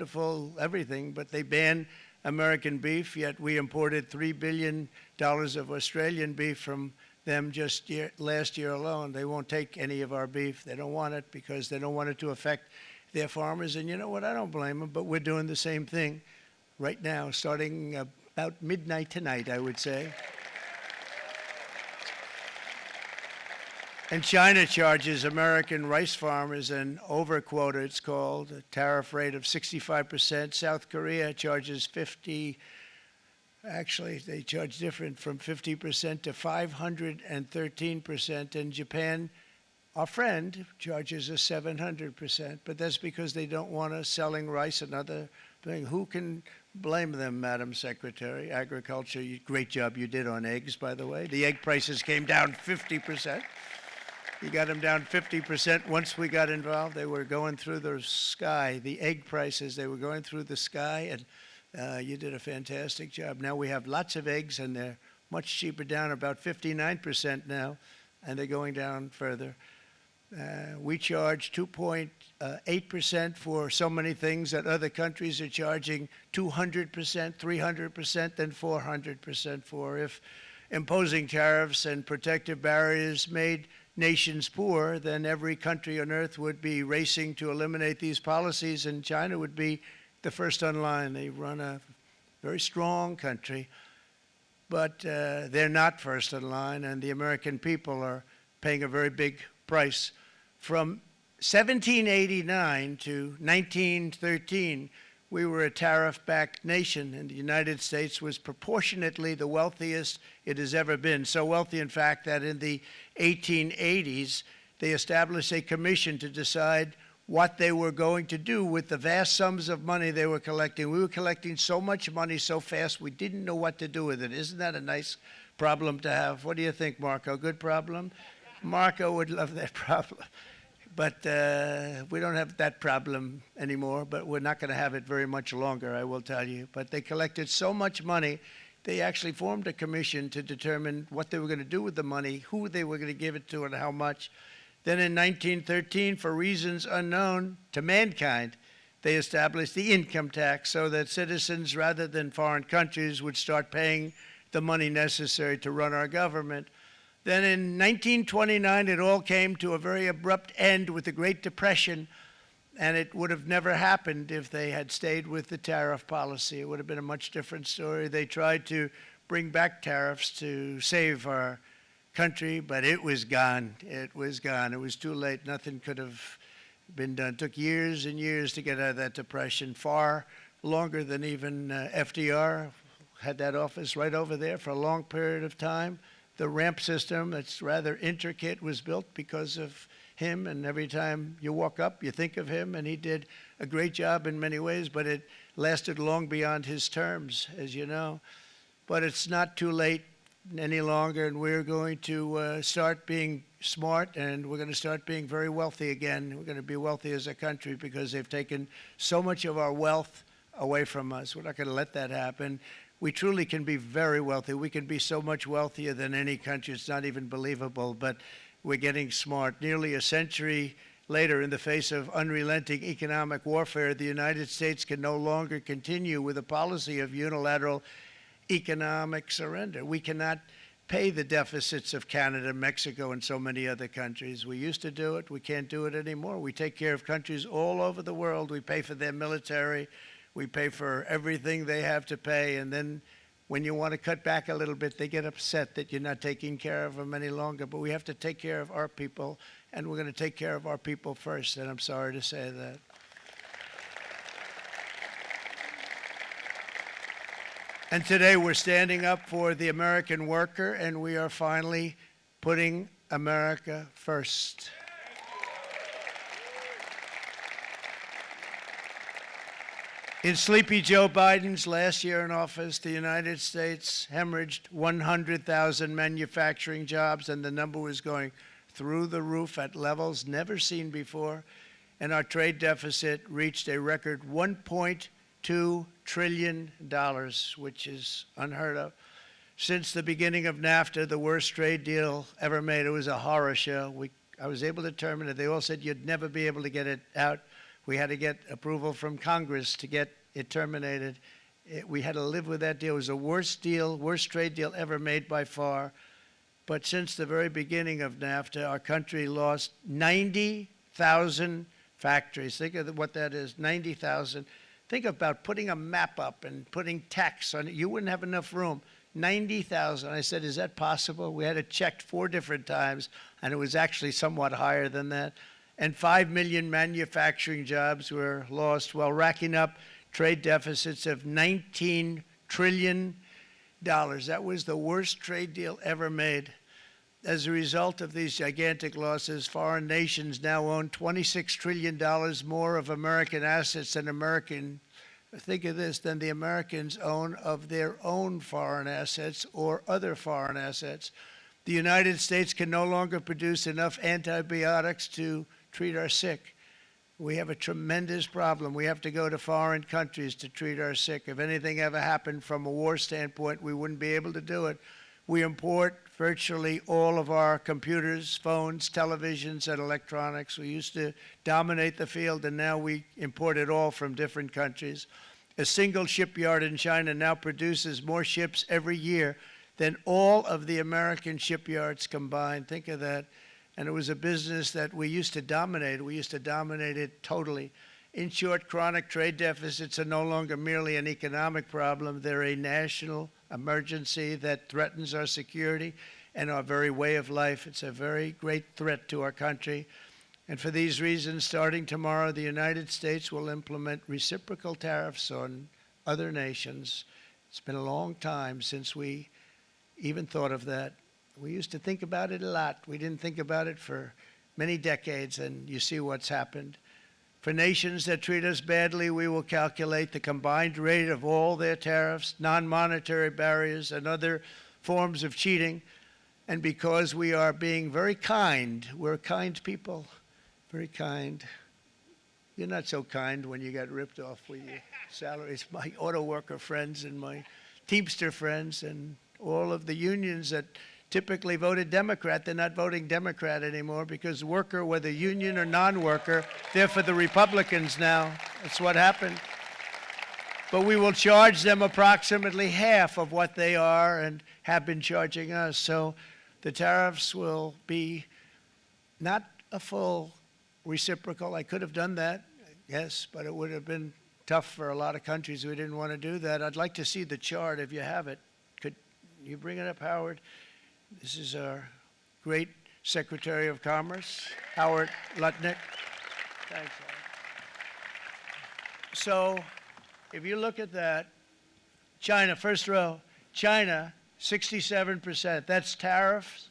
wonderful everything, but they ban American beef, yet we imported $3 billion of Australian beef from them just last year alone. They won't take any of our beef. They don't want it because they don't want it to affect their farmers. And you know what? I don't blame them, but we're doing the same thing right now, starting about midnight tonight, I would say. And China charges American rice farmers an overquota, it's called, a tariff rate of 65%. South Korea charges 50%. Actually, they charge different, from 50% to 513%. And Japan, our friend, charges us 700%. But that's because they don't want us selling rice and other things. Who can blame them, Madam Secretary? Agriculture, great job you did on eggs, by the way. The egg prices came down 50%. You got them down 50%. Once we got involved, they were going through the sky. The egg prices, they were going through the sky, and you did a fantastic job. Now we have lots of eggs, and they're much cheaper, down about 59% now, and they're going down further. We charge 2.8% for so many things that other countries are charging 200%, 300%, and 400% for. If imposing tariffs and protective barriers made nations poor, then every country on earth would be racing to eliminate these policies, and China would be the first on line. They run a very strong country, but they're not first in line, and the American people are paying a very big price. From 1789 to 1913, we were a tariff-backed nation, and the United States was proportionately the wealthiest it has ever been. So wealthy, in fact, that in the 1880s, they established a commission to decide what they were going to do with the vast sums of money they were collecting. We were collecting so much money so fast, we didn't know what to do with it. Isn't that a nice problem to have? What do you think, Marco? Good problem? Marco would love that problem. But we don't have that problem anymore, but we're not going to have it very much longer, I will tell you. But they collected so much money, they actually formed a commission to determine what they were going to do with the money, who they were going to give it to, and how much. Then in 1913, for reasons unknown to mankind, they established the income tax so that citizens, rather than foreign countries, would start paying the money necessary to run our government. Then in 1929, it all came to a very abrupt end with the Great Depression, and it would have never happened if they had stayed with the tariff policy. It would have been a much different story. They tried to bring back tariffs to save our country, but it was gone. It was gone. It was too late. Nothing could have been done. It took years and years to get out of that depression, far longer than even FDR had that office right over there for a long period of time. The ramp system, that's rather intricate, was built because of him, and every time you walk up, you think of him, and he did a great job in many ways, but it lasted long beyond his terms, as you know. But it's not too late any longer, and we're going to start being smart, and we're going to start being very wealthy again. We're going to be wealthy as a country because they've taken so much of our wealth away from us. We're not going to let that happen. We truly can be very wealthy. We can be so much wealthier than any country. It's not even believable, but we're getting smart. Nearly a century later, in the face of unrelenting economic warfare, the United States can no longer continue with a policy of unilateral economic surrender. We cannot pay the deficits of Canada, Mexico, and so many other countries. We used to do it. We can't do it anymore. We take care of countries all over the world. We pay for their military. We pay for everything they have to pay, and then when you want to cut back a little bit, they get upset that you're not taking care of them any longer. But we have to take care of our people, and we're going to take care of our people first, and I'm sorry to say that. And today we're standing up for the American worker, and we are finally putting America first. In Sleepy Joe Biden's last year in office, the United States hemorrhaged 100,000 manufacturing jobs, and the number was going through the roof at levels never seen before. And our trade deficit reached a record $1.2 trillion, which is unheard of. Since the beginning of NAFTA, the worst trade deal ever made, it was a horror show. I was able to determine it. They all said you'd never be able to get it out We had to get approval from Congress to get it terminated. We had to live with that deal. It was the worst deal, worst trade deal ever made by far. But since the very beginning of NAFTA, our country lost 90,000 factories. Think of what that is, 90,000. Think about putting a map up and putting tax on it. You wouldn't have enough room. 90,000. I said, is that possible? We had it checked 4 different times, and it was actually somewhat higher than that. And 5 million manufacturing jobs were lost while racking up trade deficits of $19 trillion. That was the worst trade deal ever made. As a result of these gigantic losses, foreign nations now own $26 trillion more of American assets than think of this, than the Americans own of their own foreign assets or other foreign assets. The United States can no longer produce enough antibiotics to treat our sick. We have a tremendous problem. We have to go to foreign countries to treat our sick. If anything ever happened from a war standpoint, we wouldn't be able to do it. We import virtually all of our computers, phones, televisions, and electronics. We used to dominate the field, and now we import it all from different countries. A single shipyard in China now produces more ships every year than all of the American shipyards combined. Think of that. And it was a business that we used to dominate. We used to dominate it totally. In short, chronic trade deficits are no longer merely an economic problem. They're a national emergency that threatens our security and our very way of life. It's a very great threat to our country. And for these reasons, starting tomorrow, the United States will implement reciprocal tariffs on other nations. It's been a long time since we even thought of that. We used to think about it a lot. We didn't think about it for many decades, and you see what's happened. For nations that treat us badly, we will calculate the combined rate of all their tariffs, non-monetary barriers, and other forms of cheating. And because we are being very kind, we're kind people, very kind. You're not so kind when you got ripped off with your salaries. My auto worker friends and my Teamster friends and all of the unions that typically voted Democrat, they're not voting Democrat anymore because worker, whether union or non-worker, they're for the Republicans now. That's what happened. But we will charge them approximately half of what they are and have been charging us. So the tariffs will be not a full reciprocal. I could have done that, yes, but it would have been tough for a lot of countries. We didn't want to do that. I'd like to see the chart if you have it. Could you bring it up, Howard? This is our great Secretary of Commerce, Howard Lutnick. Thanks, Howard. So if you look at that, China, first row, China, 67%. That's tariffs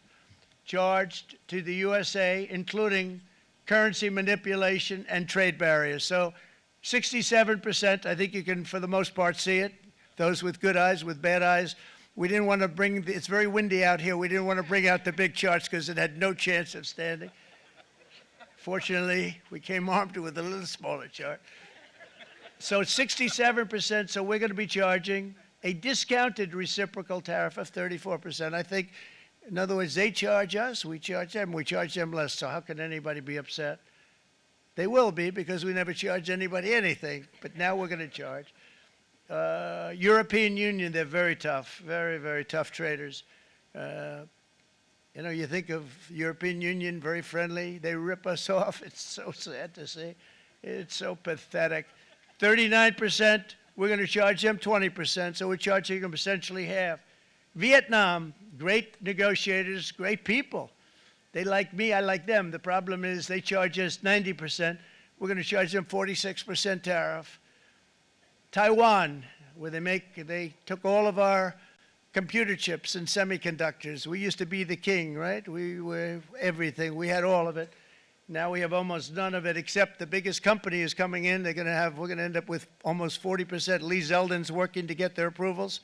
charged to the USA, including currency manipulation and trade barriers. So 67%, I think you can, for the most part, see it. Those with good eyes, with bad eyes. We didn't want to bring, it's very windy out here. We didn't want to bring out the big charts because it had no chance of standing. Fortunately, we came armed with a little smaller chart. So it's 67%, so we're going to be charging a discounted reciprocal tariff of 34%. I think, in other words, they charge us, we charge them less, so how can anybody be upset? They will be because we never charge anybody anything, but now we're going to charge. European Union, they're very tough, very, very tough traders. You know, you think of European Union, very friendly. They rip us off. It's so sad to see. It's so pathetic. 39%, we're going to charge them 20%, so we're charging them essentially half. Vietnam, great negotiators, great people. They like me, I like them. The problem is they charge us 90%. We're going to charge them 46% tariff. Taiwan, where they took all of our computer chips and semiconductors. We used to be the king, right? We were everything. We had all of it. Now we have almost none of it, except the biggest company is coming in. We're going to end up with almost 40%. Lee Zeldin's working to get their approvals.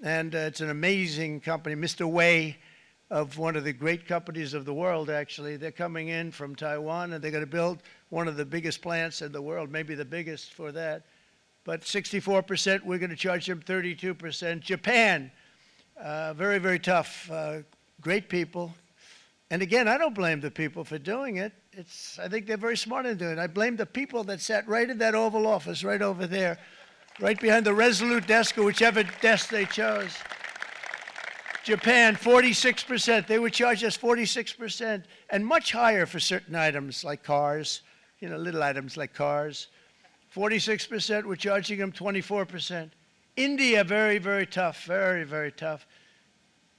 And it's an amazing company. Mr. Wei, of one of the great companies of the world, actually, they're coming in from Taiwan, and they're going to build one of the biggest plants in the world, maybe the biggest for that. But 64%, we're going to charge them 32%. Japan, very, very tough, great people. And again, I don't blame the people for doing it. I think they're very smart in doing it. I blame the people that sat right in that Oval Office, right over there, right behind the Resolute desk or whichever desk they chose. Japan, 46%. They would charge us 46%, and much higher for certain items like cars, little items like cars. 46%, we're charging them 24%. India, very, very tough, very, very tough.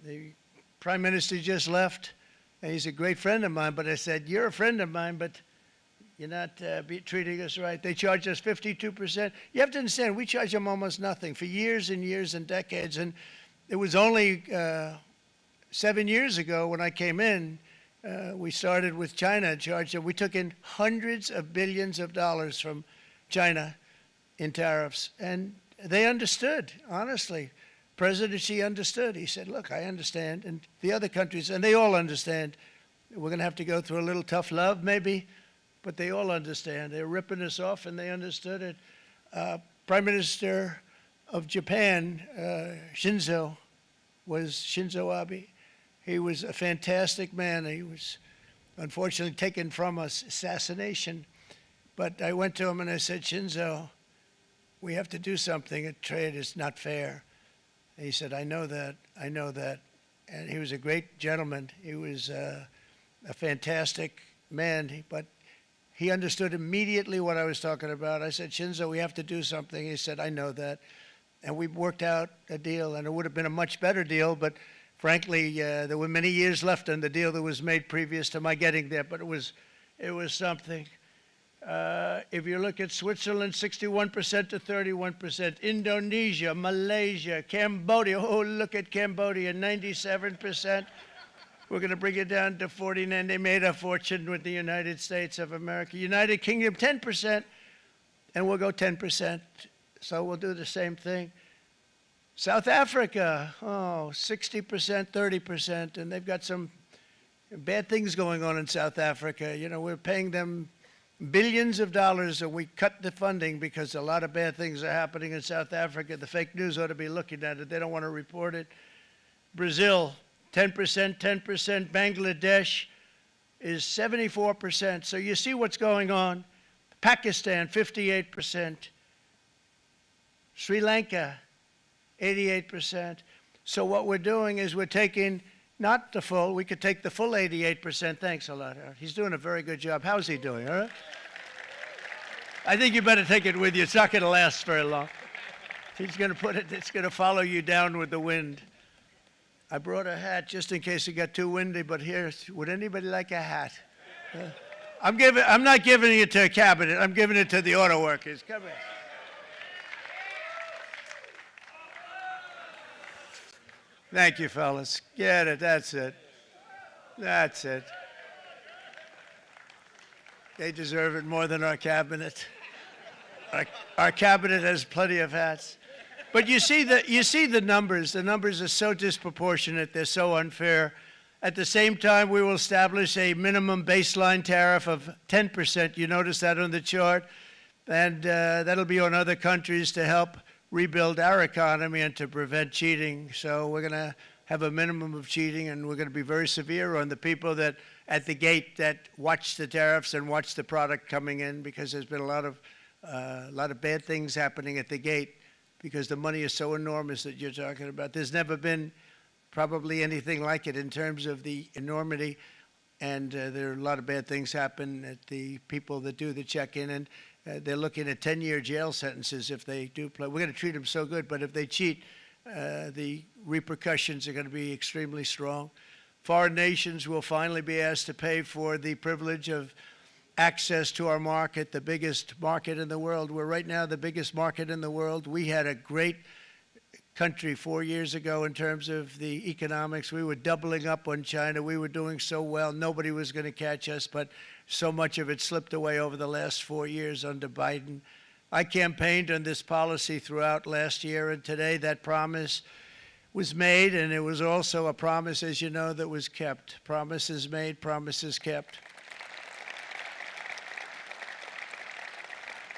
The Prime Minister just left, and he's a great friend of mine, but I said, you're a friend of mine, but you're not treating us right. They charge us 52%. You have to understand, we charge them almost nothing for years and years and decades, and it was only 7 years ago when I came in, we started with China and charged them. We took in hundreds of billions of dollars from China in tariffs, and they understood, honestly. President Xi understood. He said, look, I understand, and the other countries, and they all understand. We're going to have to go through a little tough love, maybe, but they all understand. They're ripping us off, and they understood it. Prime Minister of Japan, Shinzo Abe. He was a fantastic man. He was unfortunately taken from us, assassination. But I went to him and I said, Shinzo, we have to do something. Trade is not fair. And he said, I know that, I know that. And he was a great gentleman. He was a fantastic man, but he understood immediately what I was talking about. I said, Shinzo, we have to do something. He said, I know that. And we worked out a deal, and it would have been a much better deal, but frankly, there were many years left in the deal that was made previous to my getting there, but it was something. If you look at Switzerland, 61% to 31%, Indonesia, Malaysia, Cambodia, oh, look at Cambodia, 97%. We're going to bring it down to 49. They made a fortune with the United States of America. United Kingdom, 10%, and we'll go 10%. So we'll do the same thing. South Africa, 60%, 30%, and they've got some bad things going on in South Africa. We're paying them billions of dollars, and we cut the funding because a lot of bad things are happening in South Africa. The fake news ought to be looking at it. They don't want to report it. Brazil, 10%, 10%. Bangladesh is 74%. So you see what's going on. Pakistan, 58%. Sri Lanka, 88%. So what we're doing is we're taking not the full, we could take the full 88%. Thanks a lot, Aaron. He's doing a very good job. How's he doing, all right? I think you better take it with you. It's not going to last very long. He's going to put it, it's going to follow you down with the wind. I brought a hat just in case it got too windy, but here, would anybody like a hat? I'm not giving it to a cabinet. I'm giving it to the auto workers. Come here. Thank you, fellas. Get it. That's it. That's it. They deserve it more than our cabinet. Our cabinet has plenty of hats. But you see the numbers. The numbers are so disproportionate. They're so unfair. At the same time, we will establish a minimum baseline tariff of 10%. You notice that on the chart. And that'll be on other countries to help rebuild our economy and to prevent cheating. So we're going to have a minimum of cheating, and we're going to be very severe on the people that at the gate that watch the tariffs and watch the product coming in, because there's been a lot of bad things happening at the gate because the money is so enormous that you're talking about. There's never been probably anything like it in terms of the enormity, and there are a lot of bad things happen at the people that do the check-in, and they're looking at 10-year jail sentences if they do play. We're going to treat them so good, but if they cheat, the repercussions are going to be extremely strong. Foreign nations will finally be asked to pay for the privilege of access to our market, the biggest market in the world. We're right now the biggest market in the world. We had a great country 4 years ago in terms of the economics. We were doubling up on China. We were doing so well. Nobody was going to catch us, but so much of it slipped away over the last 4 years under Biden. I campaigned on this policy throughout last year, and today that promise was made, and it was also a promise, as you know, that was kept. Promises made, promises kept.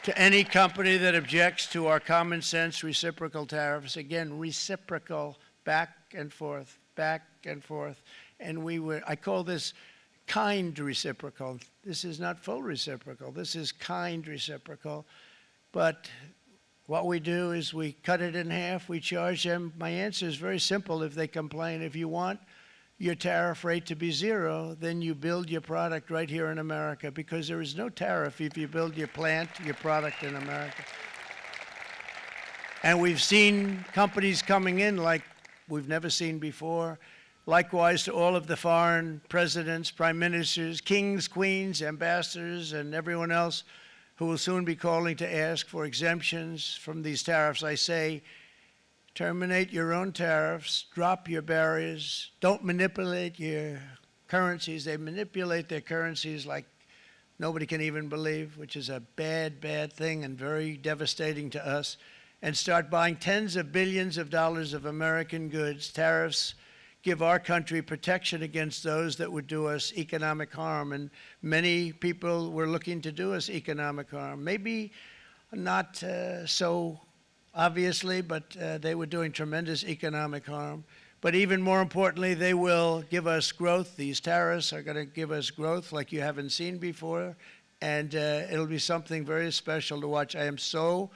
To any company that objects to our common sense reciprocal tariffs, again, reciprocal, back and forth, back and forth. And I call this kind reciprocal. This is not full reciprocal. This is kind reciprocal. But what we do is we cut it in half. We charge them. My answer is very simple. If they complain, if you want your tariff rate to be zero, then you build your product right here in America, because there is no tariff if you build your plant, your product in America. And we've seen companies coming in like we've never seen before. Likewise to all of the foreign presidents, prime ministers, kings, queens, ambassadors, and everyone else who will soon be calling to ask for exemptions from these tariffs. I say, terminate your own tariffs, drop your barriers, don't manipulate your currencies. They manipulate their currencies like nobody can even believe, which is a bad, bad thing and very devastating to us. And start buying tens of billions of dollars of American goods. Tariffs give our country protection against those that would do us economic harm. And many people were looking to do us economic harm. Maybe not so obviously, but they were doing tremendous economic harm. But even more importantly, they will give us growth. These tariffs are going to give us growth like you haven't seen before. And it'll be something very special to watch. I am so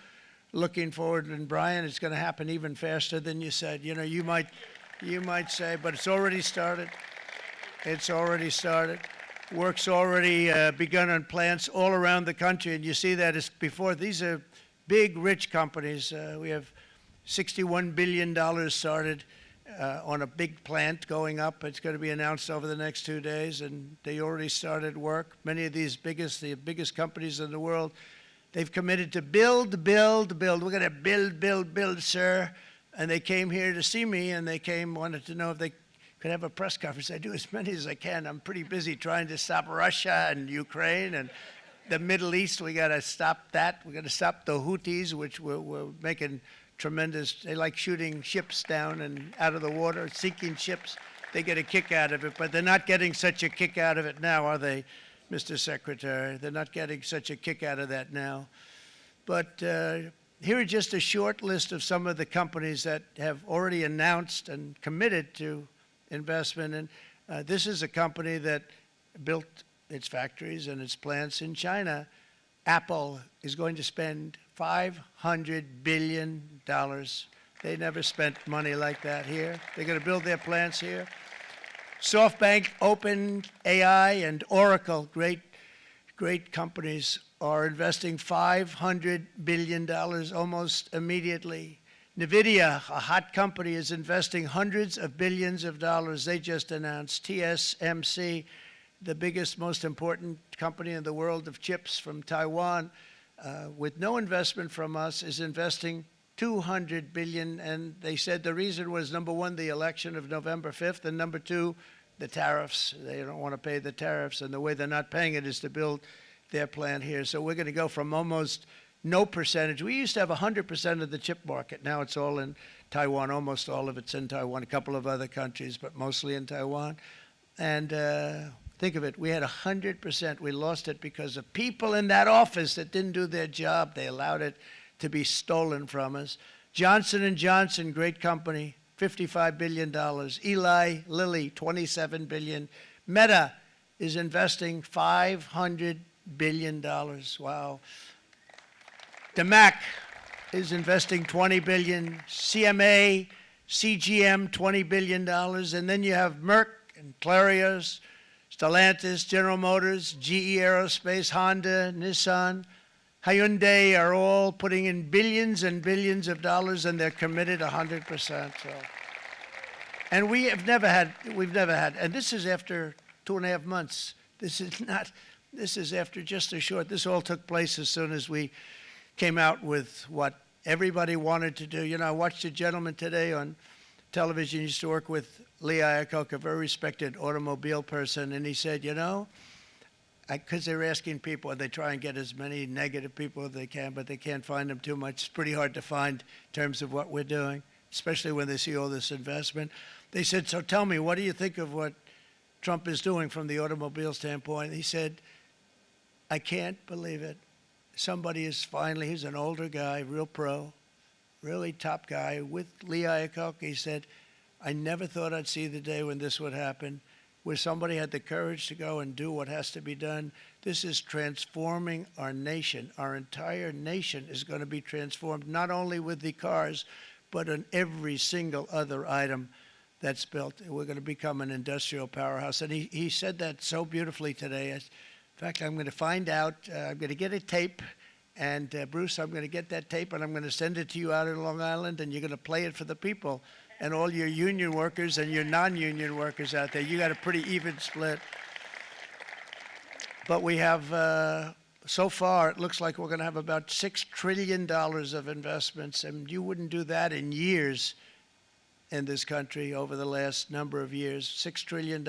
looking forward. And Brian, it's going to happen even faster than you said. You know, you might say, but it's already started. It's already started. Work's already begun on plants all around the country. And you see that as before. These are big, rich companies. We have $61 billion started on a big plant going up. It's going to be announced over the next 2 days, and they already started work. Many of these the biggest companies in the world, they've committed to build, build, build. We're going to build, build, build, sir. And they came here to see me, and they wanted to know if they could have a press conference. I do as many as I can. I'm pretty busy trying to stop Russia and Ukraine and the Middle East. We got to stop that. We got to stop the Houthis, which we're making tremendous. They like shooting ships down and out of the water, sinking ships. They get a kick out of it, but they're not getting such a kick out of it now, are they, Mr. Secretary? They're not getting such a kick out of that now. But here are just a short list of some of the companies that have already announced and committed to investment. And this is a company that built its factories and its plants in China. Apple is going to spend $500 billion. They never spent money like that here. They're going to build their plants here. SoftBank, OpenAI, and Oracle, great companies, are investing $500 billion almost immediately. NVIDIA, a hot company, is investing hundreds of billions of dollars. They just announced. TSMC, the biggest, most important company in the world of chips from Taiwan, with no investment from us, is investing $200 billion. And they said the reason was, number one, the election of November 5th, and number two, the tariffs. They don't want to pay the tariffs, and the way they're not paying it is to build their plant here. So we're going to go from almost no percentage. We used to have 100% of the chip market. Now it's all in Taiwan. Almost all of it's in Taiwan, a couple of other countries, but mostly in Taiwan. And think of it, we had 100%. We lost it because of people in that office that didn't do their job. They allowed it to be stolen from us. Johnson & Johnson, great company, $55 billion. Eli Lilly, $27 billion. Meta is investing $500 billion. Wow. DeMac is investing $20 billion. CMA, CGM, $20 billion. And then you have Merck and Clarios, Stellantis, General Motors, GE Aerospace, Honda, Nissan, Hyundai are all putting in billions and billions of dollars, and they're committed 100%. So. And we've never had, and this is after 2.5 months. This is after just a short, this all took place as soon as we came out with what everybody wanted to do. You know, I watched a gentleman today on television, he used to work with Lee Iacocca, a very respected automobile person, and he said, you know, because they're asking people, they try and get as many negative people as they can, but they can't find them too much. It's pretty hard to find in terms of what we're doing, especially when they see all this investment. They said, so tell me, what do you think of what Trump is doing from the automobile standpoint? He said, I can't believe it. Somebody is finally, he's an older guy, real pro, really top guy, with Lee Iacocca. He said, I never thought I'd see the day when this would happen. where somebody had the courage to go and do what has to be done. This is transforming our nation. Our entire nation is going to be transformed, not only with the cars, but on every single other item that's built. We're going to become an industrial powerhouse. And he said that so beautifully today. In fact, I'm going to find out, I'm going to get a tape, and Bruce, I'm going to get that tape, and I'm going to send it to you out in Long Island, and you're going to play it for the people. And all your union workers and your non-union workers out there, you got a pretty even split. But we have, so far, it looks like we're going to have about $6 trillion of investments, and you wouldn't do that in years in this country over the last number of years. $6 trillion,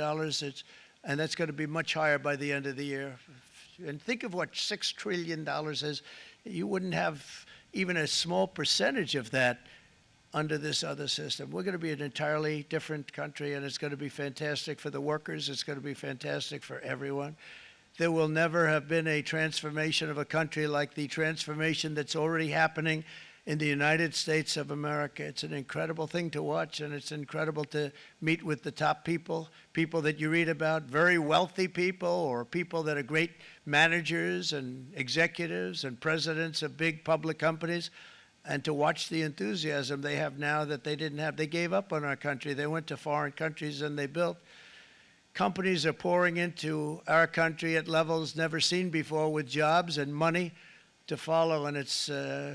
and that's going to be much higher by the end of the year. And think of what $6 trillion is. You wouldn't have even a small percentage of that under this other system. We're going to be an entirely different country, and it's going to be fantastic for the workers. It's going to be fantastic for everyone. There will never have been a transformation of a country like the transformation that's already happening in the United States of America. It's an incredible thing to watch, and it's incredible to meet with the top people, people that you read about, very wealthy people, or people that are great managers and executives and presidents of big public companies, and to watch the enthusiasm they have now that they didn't have. They gave up on our country. They went to foreign countries and they built. Companies are pouring into our country at levels never seen before, with jobs and money to follow, and it's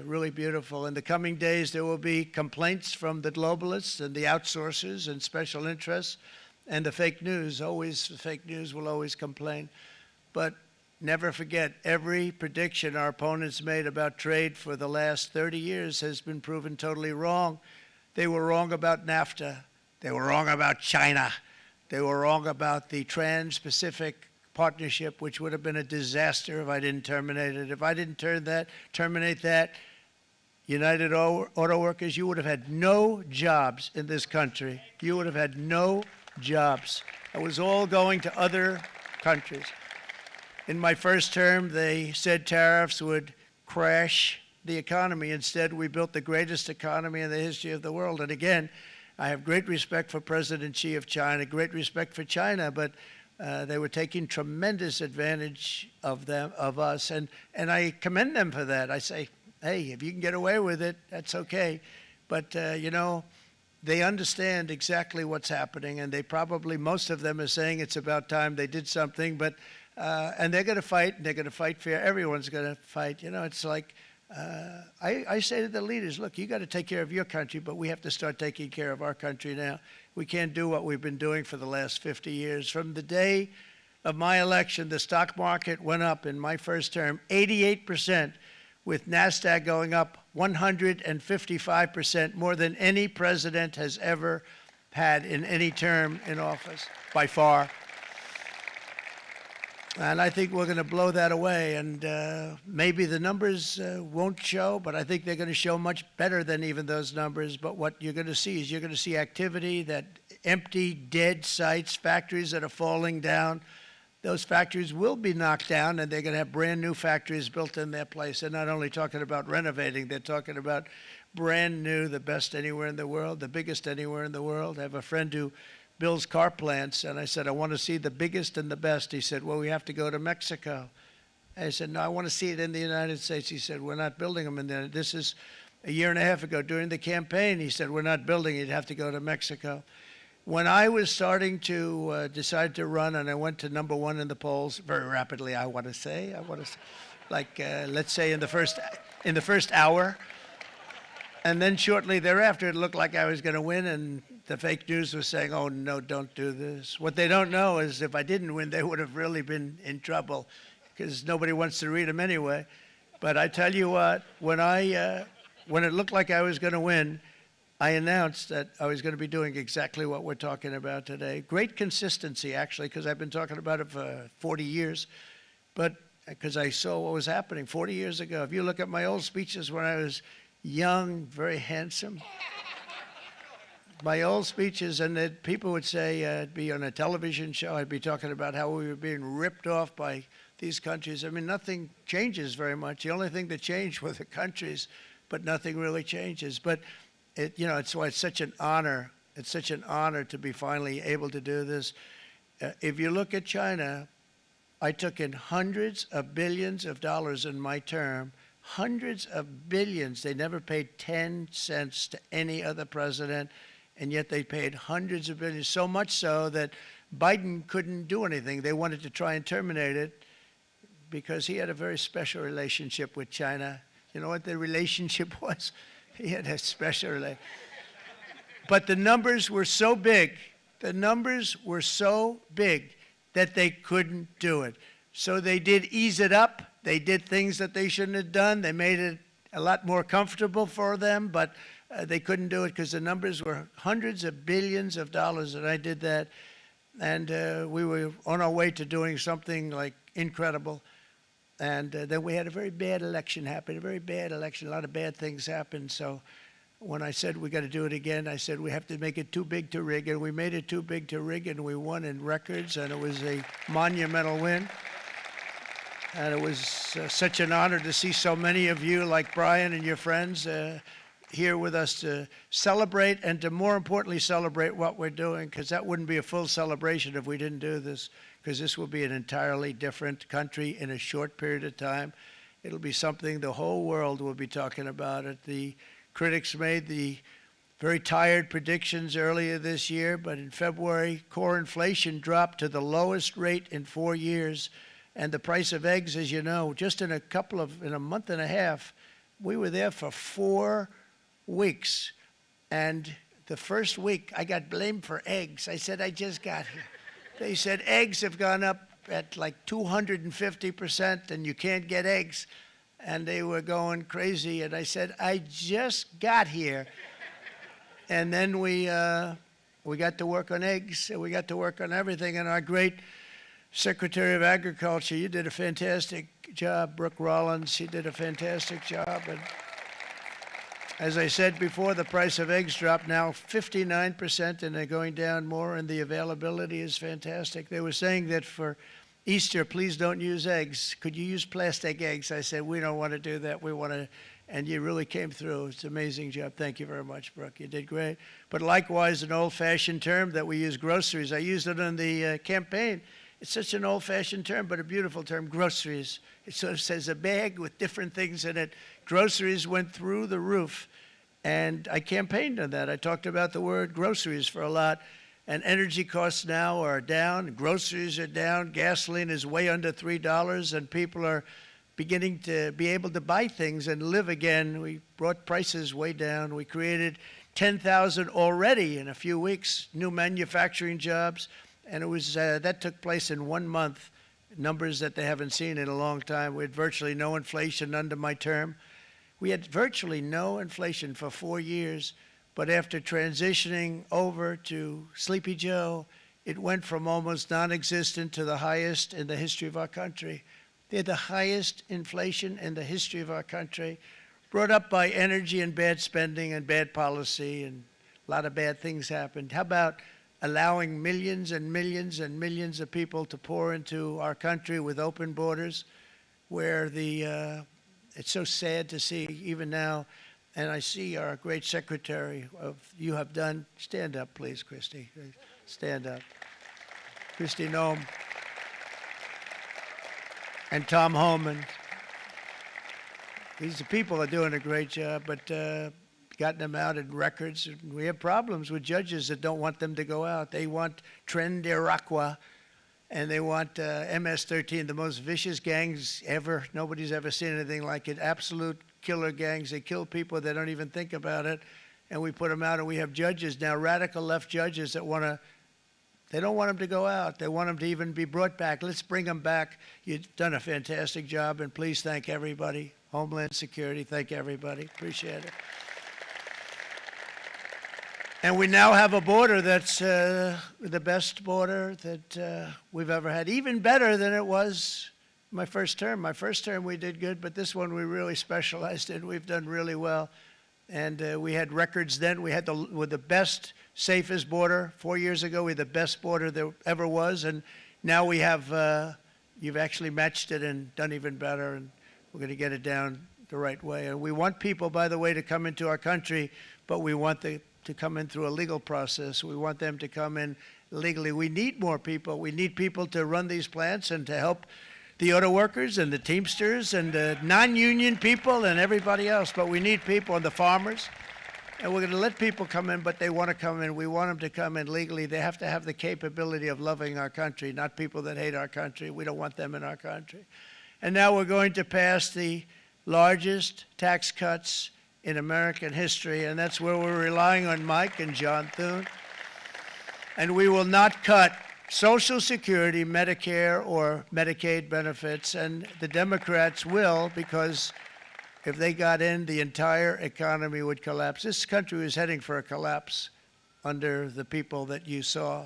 really beautiful. In the coming days, there will be complaints from the globalists and the outsourcers and special interests and the fake news. Always, the fake news will always complain. But never forget, every prediction our opponents made about trade for the last 30 years has been proven totally wrong. They were wrong about NAFTA. They were wrong about China. They were wrong about the Trans-Pacific Partnership, which would have been a disaster if I didn't terminate it. If I didn't terminate that, United Auto Workers, you would have had no jobs in this country. You would have had no jobs. It was all going to other countries. In my first term, they said tariffs would crash the economy. Instead, we built the greatest economy in the history of the world. And again, I have great respect for President Xi of China, great respect for China, but they were taking tremendous advantage of us, and I commend them for that. I say, hey, if you can get away with it, that's okay. But, you know, they understand exactly what's happening, and they probably, most of them are saying it's about time they did something, but and they're going to fight, and they're going to fight fair. Everyone's going to fight. You know, it's like, I say to the leaders, look, you got to take care of your country, but we have to start taking care of our country now. We can't do what we've been doing for the last 50 years. From the day of my election, the stock market went up in my first term 88%, with NASDAQ going up 155%, more than any president has ever had in any term in office, by far. And I think we're going to blow that away. And maybe the numbers won't show, but I think they're going to show much better than even those numbers. But what you're going to see is you're going to see activity, that empty, dead sites, factories that are falling down. Those factories will be knocked down, and they're going to have brand new factories built in their place. They're not only talking about renovating, they're talking about brand new, the best anywhere in the world, the biggest anywhere in the world. I have a friend who builds car plants, and I said, I want to see the biggest and the best. He said, well, we have to go to Mexico. I said, no, I want to see it in the United States. He said, we're not building them in there. This is a year and a half ago during the campaign. He said, we're not building it. You'd have to go to Mexico. When I was starting to decide to run, and I went to #1 in the polls very rapidly, I want to say, like, let's say in the first hour. And then shortly thereafter, it looked like I was going to win, and the fake news was saying, oh, no, don't do this. What they don't know is if I didn't win, they would have really been in trouble, because nobody wants to read them anyway. But I tell you what, when it looked like I was going to win, I announced that I was going to be doing exactly what we're talking about today. Great consistency, actually, because I've been talking about it for 40 years, but because I saw what was happening 40 years ago. If you look at my old speeches when I was young, very handsome, my old speeches, and that people would say, I'd be on a television show, I'd be talking about how we were being ripped off by these countries. I mean, nothing changes very much. The only thing that changed were the countries, but nothing really changes. But you know, it's why it's such an honor. It's such an honor to be finally able to do this. If you look at China, I took in hundreds of billions of dollars in my term, hundreds of billions. They never paid 10 cents to any other president, and yet they paid hundreds of billions, so much so that Biden couldn't do anything. They wanted to try and terminate it because he had a very special relationship with China. You know what the relationship was? He had a special relationship. But the numbers were so big, that they couldn't do it. So they did ease it up. They did things that they shouldn't have done. They made it a lot more comfortable for them, but they couldn't do it because the numbers were hundreds of billions of dollars, and I did that. And we were on our way to doing something like incredible. And then we had a very bad election happen, a very bad election. A lot of bad things happened. So when I said we got to do it again, I said we have to make it too big to rig. And we made it too big to rig, and we won in records, and it was a monumental win. And it was such an honor to see so many of you, like Brian and your friends, here with us to celebrate, and to more importantly celebrate what we're doing, because that wouldn't be a full celebration if we didn't do this, because this will be an entirely different country in a short period of time. It'll be something the whole world will be talking about it. The critics made the very tired predictions earlier this year, but in February, core inflation dropped to the lowest rate in 4 years, and the price of eggs, as you know, just in a month and a half, we were there for 4 weeks, and the first week I got blamed for eggs. I said, I just got here. They said eggs have gone up at like 250% and you can't get eggs, and they were going crazy, and I said, I just got here. And then we got to work on eggs, and we got to work on everything, and our great Secretary of Agriculture, you did a fantastic job, Brooke Rollins, she did a fantastic job. And as I said before, the price of eggs dropped now 59%, and they're going down more, and the availability is fantastic. They were saying that for Easter, please don't use eggs. Could you use plastic eggs? I said, we don't want to do that. We want to, and you really came through. It's an amazing job. Thank you very much, Brooke. You did great. But likewise, an old-fashioned term that we use, groceries. I used it in the campaign. It's such an old-fashioned term, but a beautiful term, groceries. It sort of says a bag with different things in it. Groceries went through the roof, and I campaigned on that. I talked about the word groceries for a lot, and energy costs now are down, groceries are down, gasoline is way under $3, and people are beginning to be able to buy things and live again. We brought prices way down. We created 10,000 already in a few weeks, new manufacturing jobs. And it was that took place in 1 month, numbers that they haven't seen in a long time. We had virtually no inflation under my term. We had virtually no inflation for 4 years, but after transitioning over to Sleepy Joe, it went from almost non-existent to the highest in the history of our country. They had the highest inflation in the history of our country, brought up by energy and bad spending and bad policy, and a lot of bad things happened. How about allowing millions and millions and millions of people to pour into our country with open borders, where it's so sad to see even now, and I see our great secretary you have done, stand up please, Christy, stand up. Christy Noem and Tom Homan. These people are doing a great job, but gotten them out in records. We have problems with judges that don't want them to go out. They want Tren de Aragua, and they want MS-13, the most vicious gangs ever. Nobody's ever seen anything like it. Absolute killer gangs. They kill people. They don't even think about it. And we put them out, and we have judges now, radical left judges that they don't want them to go out. They want them to even be brought back. Let's bring them back. You've done a fantastic job, and please thank everybody. Homeland Security, thank everybody. Appreciate it. And we now have a border that's the best border that we've ever had, even better than it was my first term. My first term we did good, but this one we really specialized in. We've done really well. And we had records then. We had the best, safest border. 4 years ago, we had the best border there ever was. And now we have, you've actually matched it and done even better. And we're going to get it down the right way. And we want people, by the way, to come into our country, but we want to come in through a legal process. We want them to come in legally. We need more people. We need people to run these plants and to help the auto workers and the Teamsters and the non-union people and everybody else. But we need people, and the farmers. And we're going to let people come in, but they want to come in. We want them to come in legally. They have to have the capability of loving our country, not people that hate our country. We don't want them in our country. And now we're going to pass the largest tax cuts in American history, and that's where we're relying on Mike and John Thune. And we will not cut Social Security, Medicare, or Medicaid benefits, and the Democrats will, because if they got in, the entire economy would collapse. This country was heading for a collapse under the people that you saw.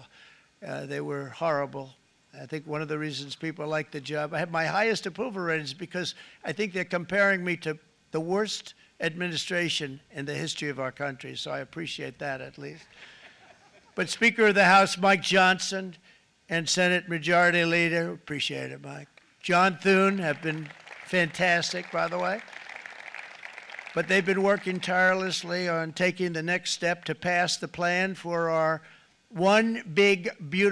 They were horrible. I think one of the reasons people like the job, I have my highest approval ratings because I think they're comparing me to the worst administration in the history of our country, so I appreciate that at least. But Speaker of the House Mike Johnson and Senate Majority Leader, appreciate it, Mike, John Thune have been fantastic, by the way. But they've been working tirelessly on taking the next step to pass the plan for our one big, beautiful